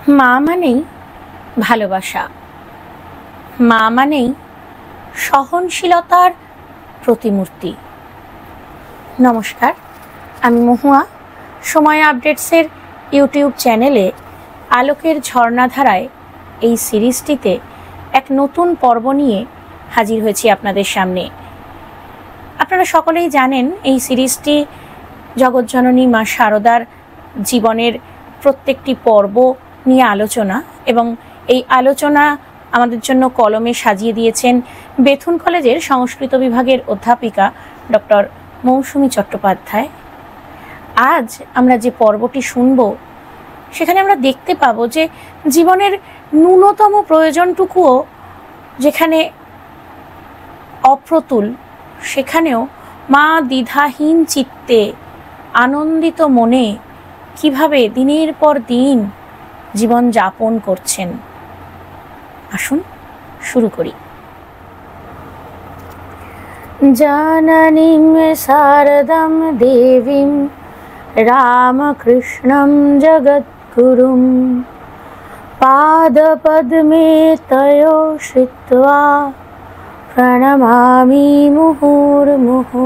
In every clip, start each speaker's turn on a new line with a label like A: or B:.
A: মা মানেই ভালোবাসা, মা মানেই সহনশীলতার প্রতিমূর্তি। নমস্কার, আমি মহুয়া। সময় আপডেটসের ইউটিউব চ্যানেলে আলোকের ঝর্ণাধারায় এই সিরিজটিতে এক নতুন পর্ব নিয়ে হাজির হয়েছি আপনাদের সামনে। আপনারা সকলেই জানেন এই সিরিজটি জগৎজননী মা শারদার জীবনের প্রত্যেকটি পর্ব নিয়ে আলোচনা, এবং এই আলোচনা আমাদের জন্য কলমে সাজিয়ে দিয়েছেন বেথুন কলেজের সংস্কৃত বিভাগের অধ্যাপিকা ডক্টর মৌসুমী চট্টোপাধ্যায়। আজ আমরা যে পর্বটি শুনব সেখানে আমরা দেখতে পাবো যে জীবনের ন্যূনতম প্রয়োজনটুকুও যেখানে অপ্রতুল, সেখানেও মা দ্বিধাহীন চিত্তে আনন্দিত মনে কিভাবে দিনের পর দিন জীবন যাপন করছেন। আসুন শুরু করি। জাননীং শারদাম দেবীম রামকৃষ্ণম জগদ্গুরুম পাদপদ্মে তয়ো শ্রিত্বা প্রণমামি মুহুর্মুহু।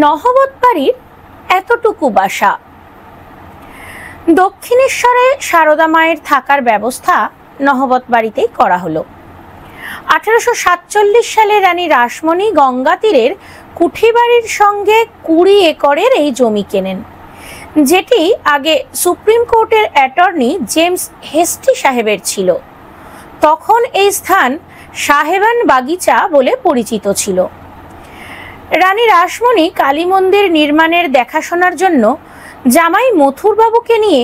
A: নহবত বাড়ির এতটুকু বাসা। দক্ষিণেশ্বরে সারদা মায়ের থাকার ব্যবস্থা নহবত বাড়িতেই করা হলো। 1847 সালে রানী রাসমণি গঙ্গা তীরের কুঠিবাড়ির সঙ্গে 20 একরের এই জমি কেনেন, যেটি আগে সুপ্রিম কোর্টের অ্যাটর্নি জেমস হেস্টি সাহেবের ছিল। তখন এই স্থান সাহেবান বাগিচা বলে পরিচিত ছিল। রানী রাসমণি কালী মন্দির নির্মাণের দেখাশোনার জন্য জামাই মথুরবাবুকে নিয়ে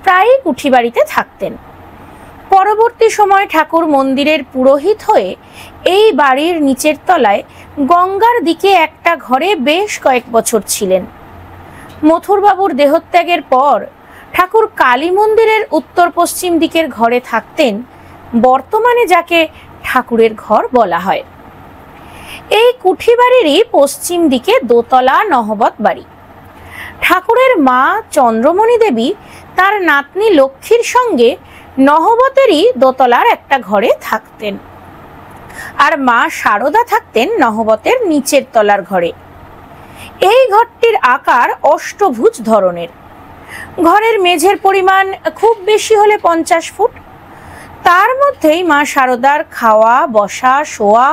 A: প্রায়ই কুঠিবাড়িতে থাকতেন। পরবর্তী সময় ঠাকুর মন্দিরের পুরোহিত হয়ে এই বাড়ির নিচের তলায় গঙ্গার দিকে একটা ঘরে বেশ কয়েক বছর ছিলেন। মথুরবাবুর দেহত্যাগের পর ঠাকুর কালী মন্দিরের উত্তর পশ্চিম দিকের ঘরে থাকতেন, বর্তমানে যাকে ঠাকুরের ঘর বলা হয়। এই কুঠিবাড়িরই পশ্চিম দিকে দোতলা নহবত বাড়ি। ঠাকুরের মা চন্দ্রমণি দেবী তার নাতনি লক্ষ্মীর সঙ্গে নহবতেরই দোতলার একটা ঘরে থাকতেন, আর মা শারদা থাকতেন নহবতের নিচের তলার ঘরে। এই ঘরটির আকার অষ্টভুজ ধরনের। ঘরের মেঝের পরিমাণ খুব বেশি হলে 50 ফুট। তার মধ্যেই মা শারদার খাওয়া, বসা, শোয়া,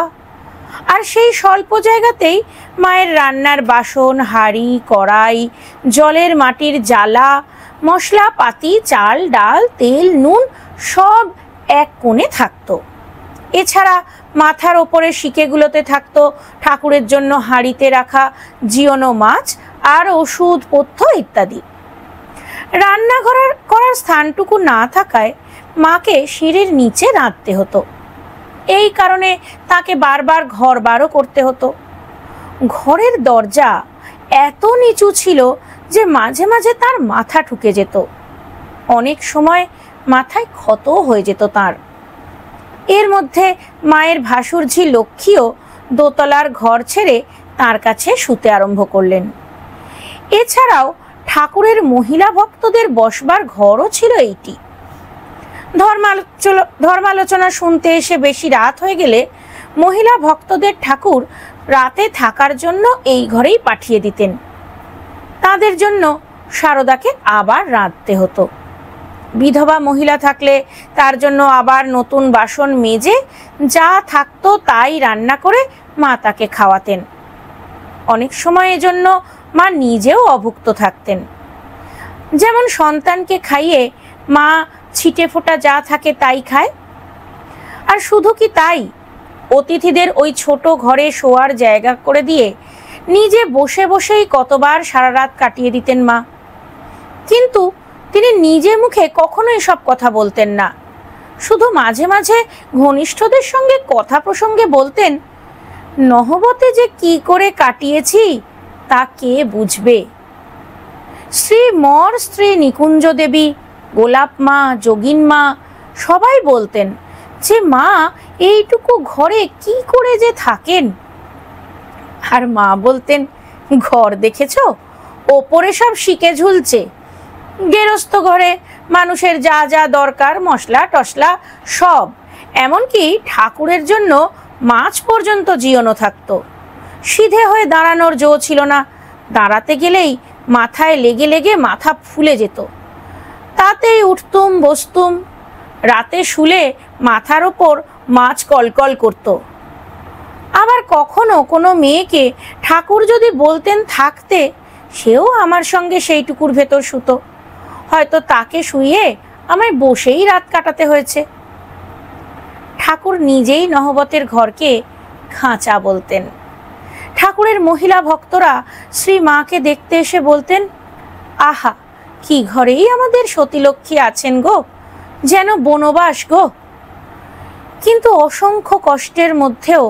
A: আর সেই স্বল্প জায়গাতেই মায়ের রান্নার বাসন, হাঁড়ি, কড়াই, জলের মাটির জালা, মশলাপাতি, চাল, ডাল, তেল, নুন সব এক কোণে থাকতো। এছাড়া মাথার ওপরে শিকেগুলোতে থাকতো ঠাকুরের জন্য হাঁড়িতে রাখা জিওনো মাছ আর ওষুধপথ্য ইত্যাদি। রান্না করার স্থানটুকু না থাকায় মাকে সিঁড়ির নিচে রাঁধতে হতো। এই কারণে তাকে বারবার ঘর বারও করতে হতো। ঘরের দরজা এত নিচু ছিল যে মাঝে মাঝে তার মাথা ঠুকে যেত। অনেক সময় মাথায় ক্ষতও হয়ে যেত তার। এর মধ্যে মায়ের ভাসুরঝি লক্ষ্মীও দোতলার ঘর ছেড়ে তার কাছে শুতে আরম্ভ করলেন। এছাড়াও ঠাকুরের মহিলা ভক্তদের বসবার ঘরও ছিল এইটি। ধর্মালোচনা শুনতে এসে বেশি রাত হয়ে গেলে মহিলা ভক্তদের ঠাকুর রাতে থাকার জন্য এই ঘরেই পাঠিয়ে দিতেন। তাদের জন্য শারদাকে আবার রাঁধতে হতো। বিধবা মহিলা থাকলে তার জন্য আবার নতুন বাসন মেজে যা থাকতো তাই রান্না করে মা তাকে খাওয়াতেন। অনেক সময় এজন্য মা নিজেও অভুক্ত থাকতেন। যেমন সন্তানকে খাইয়ে মা ছিটে ফোটা যা থাকে তাই খায়। আর শুধু কি তাই, অতিথিদের ওই ছোট ঘরে শোয়ার জায়গা করে দিয়ে নিজে বসে বসেই কতবার সারা রাত কাটিয়ে দিতেন মা। কিন্তু তিনি নিজে মুখে কখনোই সব কথা বলতেন না। শুধু মাঝে মাঝে ঘনিষ্ঠদের সঙ্গে কথা প্রসঙ্গে বলতেন, নহবতে যে কি করে কাটিয়েছি তা কে বুঝবে। স্ত্রী নিকুঞ্জ দেবী, গোলাপ মা, যোগিন মা সবাই বলতেন যে মা এইটুকু ঘরে কি করে যে থাকেন। আর মা বলতেন, ঘর দেখেছো? ওপরে সব শিকে ঝুলছে। গেরস্থ ঘরে মানুষের যা যা দরকার, মশলা টসলা সব, এমনকি ঠাকুরের জন্য মাছ পর্যন্ত জিওনো থাকতো। সিধে হয়ে দাঁড়ানোর জো ছিল না, দাঁড়াতে গেলেই মাথায় লেগে লেগে মাথা ফুলে যেত। তাতেই উঠতুম বসতুম, রাতে শুলে মাথার ওপর মাছ কলকল করত। আবার কখনো কোনো মেয়েকে ঠাকুর যদি বলতেন থাকতে, সেও আমার সঙ্গে সেইটুকুর ভেতর শুতো। হয়তো তাকে শুইয়ে আমায় বসেই রাত কাটাতে হয়েছে। ঠাকুর নিজেই নহবতের ঘরকে খাঁচা বলতেন। ঠাকুরের মহিলা ভক্তরা শ্রী মাকে দেখতে এসে বলতেন, আহা, কি ঘরেই আমাদের সতীলক্ষ্মী আছেন গো, যেন বনবাস গো। কিন্তু অসংখ্য কষ্টের মধ্যেও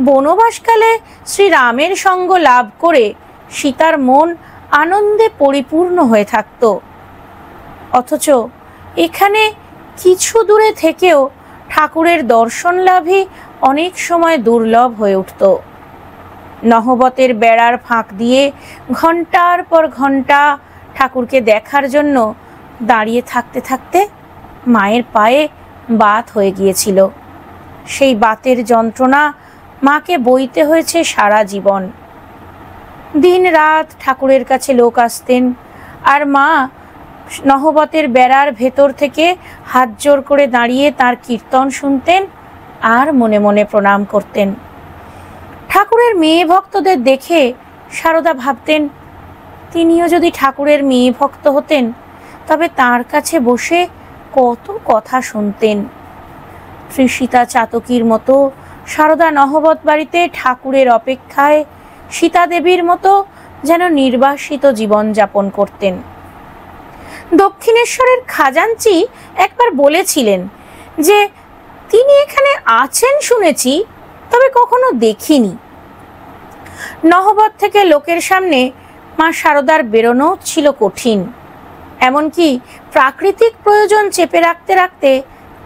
A: বনবাসকালে শ্রীরামের সঙ্গ লাভ করে সীতার মন আনন্দে পরিপূর্ণ হয়ে থাকত। অথচ এখানে কিছু দূরে থেকেও ঠাকুরের দর্শন লাভই অনেক সময় দুর্লভ হয়ে উঠত। নহবতের বেড়ার ফাঁক দিয়ে ঘন্টার পর ঘন্টা ঠাকুরকে দেখার জন্য দাঁড়িয়ে থাকতে থাকতে মায়ের পায়ে বাত হয়ে গিয়েছিল। সেই বাতের যন্ত্রণা মাকে বইতে হয়েছে সারা জীবন। দিন রাত ঠাকুরের কাছে লোক আসতেন, আর মা নহবতের বেড়ার ভেতর থেকে হাত জোর করে দাঁড়িয়ে তার কীর্তন শুনতেন আর মনে মনে প্রণাম করতেন। ঠাকুরের মেয়ে ভক্তদের দেখে সারদা ভাবতেন, তিনিও যদি ঠাকুরের মেয়ে ভক্ত হতেন তবে তার কাছে বসে কত কথা শুনতেন। ত্রিসীতা চাতকীর মতো সারদা নহবত বাড়িতে ঠাকুরের অপেক্ষায় সীতা দেবীর মতো যেন নির্বাসিত জীবন যাপন করতেন। দক্ষিণেশ্বরের খাজাঞ্চি একবার বলেছিলেন যে তিনি এখানে আছেন শুনেছি, তবে কখনো দেখিনি। নহবত থেকে লোকের সামনে মা সারদার বেরোনো ছিল কঠিন। এমনকি প্রাকৃতিক প্রয়োজন চেপে রাখতে রাখতে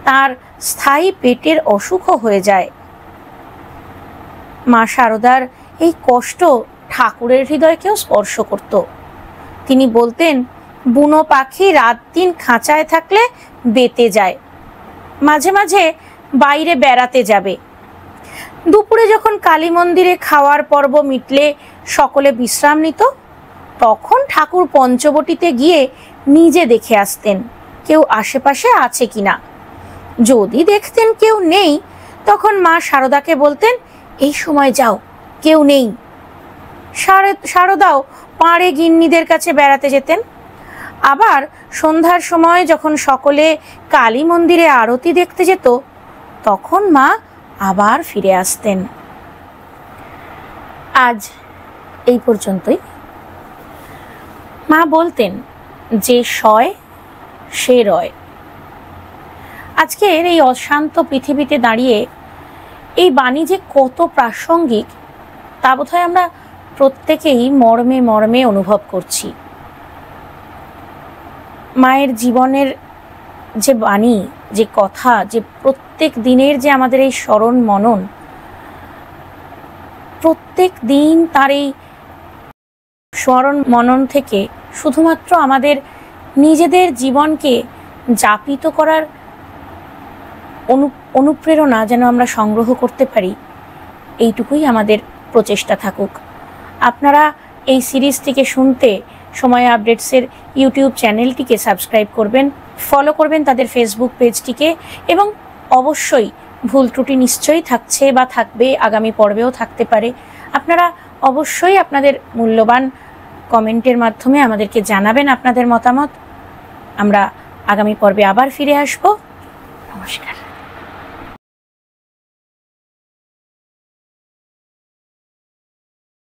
A: তার স্থায়ী পেটের অসুখও হয়ে যায়। মা সারদার এই কষ্ট ঠাকুরের হৃদয়কেও স্পর্শ করত। তিনি বলতেন, বুনো পাখি রাত দিন খাঁচায় থাকলে বেঁতে যায়, মাঝে মাঝে বাইরে বেড়াতে যাবে। দুপুরে যখন কালী মন্দিরে খাওয়ার পর্ব মিটলে সকলে বিশ্রাম নিত, তখন ঠাকুর পঞ্চবটিতে গিয়ে নিজে দেখে আসতেন কেউ আশেপাশে আছে কিনা। যদি দেখতেন কেউ নেই, তখন মা সারদাকে বলতেন, এই সময় যাও, কেউ নেই। সারদাও পাড়ে গিন্নিদের কাছে বেড়াতে যেতেন। আবার সন্ধ্যার সময় যখন সকলে কালী মন্দিরে আরতি দেখতে যেত, তখন মা আবার ফিরে আসতেন। আজ এই পর্যন্তই। মা বলতেন, যে সয় সে রয়। আজকের এই অশান্ত পৃথিবীতে দাঁড়িয়ে এই বাণী যে কত প্রাসঙ্গিক তা বোধহয় আমরা প্রত্যেকেই মর্মে মর্মে অনুভব করছি। মায়ের জীবনের যে বাণী, যে কথা, যে প্রত্যেক দিনের যে আমাদের এই স্মরণ মনন, প্রত্যেক দিন তার এই স্মরণ মনন থেকে শুধুমাত্র আমাদের নিজেদের জীবনকে যাপিত করার অনুপ্রেরণা যেন আমরা সংগ্রহ করতে পারি, এইটুকুই আমাদের প্রচেষ্টা থাকুক। আপনারা এই সিরিজটিকে শুনতে সময় আপডেটসের ইউটিউব চ্যানেলটিকে সাবস্ক্রাইব করবেন, ফলো করবেন তাদের ফেসবুক পেজটিকে, এবং অবশ্যই ভুল ত্রুটি নিশ্চয়ই থাকছে বা থাকবে, আগামী পর্বেও থাকতে পারে। আপনারা অবশ্যই আপনাদের মূল্যবান কমেন্টের মাধ্যমে আমাদেরকে জানাবেন আপনাদের মতামত। আমরা আগামী পর্বে আবার ফিরে আসব। নমস্কার।